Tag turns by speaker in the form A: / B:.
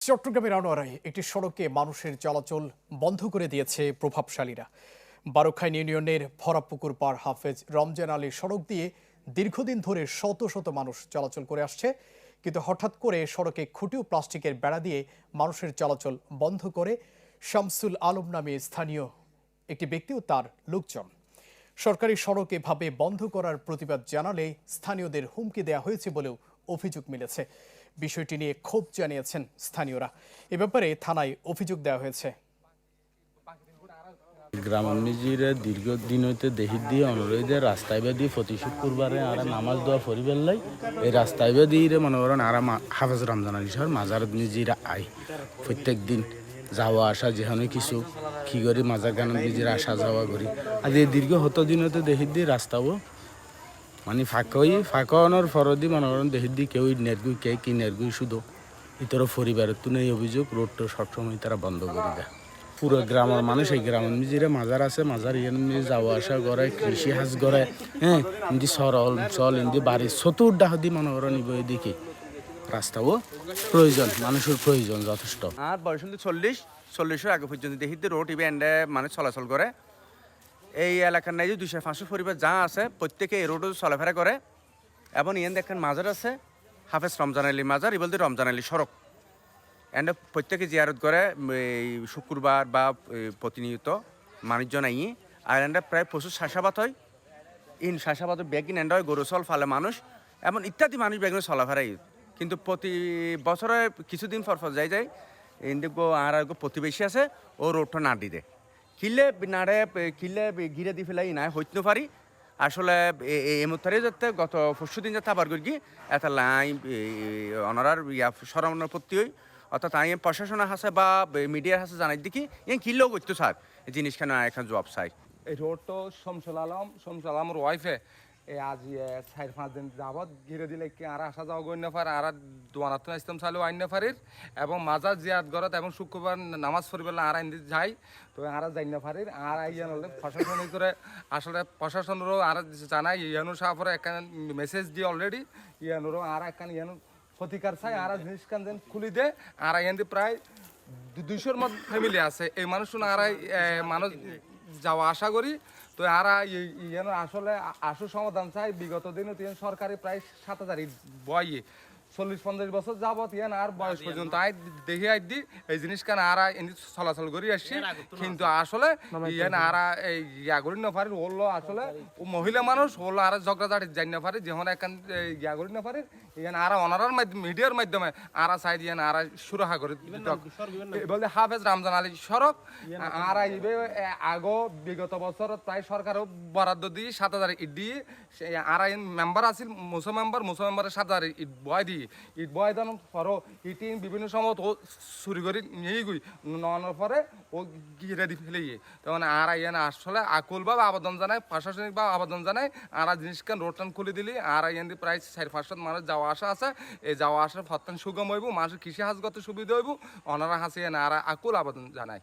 A: চট্টগ্রামের আনোয়ারায় একটি সড়কে মানুষের চলাচল বন্ধ করে দিয়েছে প্রভাবশালীরা। বারুখাইন ইউনিয়নের ভরাপুকুর পার হাফেজ রমজান আলী সড়ক দিয়ে দীর্ঘদিন ধরে শত শত মানুষ চলাচল করে আসছে, কিন্তু হঠাৎ করে সড়কে খুঁটি ও প্লাস্টিকের বেড়া দিয়ে মানুষের চলাচল বন্ধ করে শামসুল আলম নামে স্থানীয় একটি ব্যক্তি ও তার লোকজন। সরকারি সড়ক এভাবে বন্ধ করার প্রতিবাদ জানালে স্থানীয়দের হুমকি দেওয়া হয়েছে বলেও অভিযোগ মিলেছে। বিষয়টি নিয়ে ক্ষোভ জানিয়েছেন স্থানীয়রা। এ ব্যাপারে থানায় অভিযোগ দেওয়া হয়েছে।
B: গ্রামের মিজিরে দীর্ঘদিন হইতে দেহি দিয়ে অনুরোধের রাস্তায় বেদি প্রতি শুক্রবারে আর নামাজ দোয়া পরিবার লাই এই রাস্তায় বেদি মনে করেন আর হাফেজ রমজান আলী সাহেব মাজার মিজিরা আই প্রত্যেক দিন যাওয়া আসা যেখানে কিছু কি করি মাজার গান মিজিরা আসা যাওয়া করি আজ এই দীর্ঘ দিন হতে দেহি দিয়ে রাস্তাও মানে ফাঁকানোর ফরদি মনে করেন দেহি দিয়ে কেউ নেরগুই কে কি নেরগুই শুধু ইতর পরিবারের তুলে এই অভিযোগ রোডটা সবসময় তারা বন্ধ করে দেয়। পুরো গ্রামের মানুষ এই গ্রামের মিজিরে মাজার আছে, মাজার ইয়ে যাওয়া আসা করে, কৃষি হাজ করে, হ্যাঁ ইন্দি সরল চল ইন্দি বাড়ির চতুর্দাহ দি মনে করেন এদিকে রাস্তাও প্রয়োজন, মানুষের প্রয়োজন যথেষ্ট।
C: আর বয়স হলে 40-40-এর আগে পর্যন্ত দেখি রোড ইভে এন্ডে মানুষ চলাচল করে। এই এলাকার নাই যে 200-500 পরিবার যা আছে প্রত্যেকে এই রোডও চলাফেরা করে। এবং ইয়ান দেখেন মাজার আছে হাফেজ রমজান আলী মাজার, এই বলতে রমজান আলী সড়ক এন্ড প্রত্যেকে জিয়ারত করে এই শুক্রবার বা প্রতিনিয়ত মানুষজন আই আর এন্ডে প্রায় প্রচুর শাসাবাদ হয়। ইন শাসাবাদ বেগিন এন্ড হয় গরু চল ফালে মানুষ এমন ইত্যাদি মানুষ বেগিন চলাফেরাই, কিন্তু প্রতি বছরে কিছুদিন পর যায় ইন্দিগো আর প্রতিবেশী আছে ও রোডটা না দি দে কিলে নাড়ে কিলে ঘিরে দি ফেলাই নাই হইতে পারি। আসলে এমতারে যাতে গত পরশু দিন যাতে আবার করি এটা লাই অনারার সরানোর প্রতি হই, অর্থাৎ আমি প্রশাসনের হাসে বা মিডিয়ার হাসে জানাই দেখি ইয়ে কিলেও করতো স্যার এই জিনিসখানে এখন জব চাই।
D: এই রোডটা শামসুল আলমের ওয়াইফে এই আজ 4-5 দিন যাবৎ ঘিরে দিলে কি আর আসা যাওয়া গই না পারে, আর দোয়ানাত ইসলাম চালু আইন না পারির এবং মাজার জিয়াদ গরত এবং শুক্রবার নামাজ পড়িবেলা আর আইন যাই তো আর যাই না পারির। আর আইয়ান হলে প্রশাসন করে আসলে প্রশাসনেরও আর জানাই ইয়ানুর সাহাপরে একখান মেসেজ দিয়ে অলরেডি ইয়ানুরও আর একখান ইয়ানু প্রতিকার চাই আর জিনিস কান যেন খুলি দে। আর আইয়ান প্রায় 200-র মধ্যে ফ্যামিলি আছে, এই মানুষ আর মানুষ যাওয়া আশা করি তো আর ইয়ানো আসলে আশু সমাধান চাই। বিগত দিনে সরকারি প্রায় 7,000 বয়ে 40-50 বছর যাবত ইয়ান আর বয়স পর্যন্ত আই দেখে আই দি এই জিনিস কেন আর চলাচল করি আসছি, কিন্তু আসলে ইয়ান আর ইয়া করি না পারি হলো আসলে ও মহিলা মানুষ হলো আর ঝগড়াঝাটি যাই না পারি যখন এখান ইয়া করি না পারি ইয়ান আর অনারার মাধ্যমে মিডিয়ার মাধ্যমে আর চাই ইয়ান আর সুরাহা করে বলতে হাফেজ রমজান আলী সড়ক আর আগো বিগত বছর প্রায় সরকারও বরাদ্দ দিয়ে 7,000 ইট দিয়ে আর মেম্বার আছিল মুসো মেম্বারের 7,000 ইট বয় দিয়ে ইট বয় দান পরও ইটিং বিভিন্ন সময় ও চুরি করে নিয়ে গই নেওয়ানোর পরে ও ঘিরে দি ফেলে তখন আর ইয়ান আসলে আকুলভাবে আবেদন জানায়, প্রশাসনিকভাবে আবেদন জানায় আর জিনিসখান রোড টান খুলে দিলি আর ইয়ান প্রায় 4-500 মানুষ যাওয়া আসা আছে। এই যাওয়া আসার ফত্তান সুগম হইব, মানুষের কৃষি হাজগত সুবিধা হইব, অনারা হাসি আর আকুল আবেদন জানায়।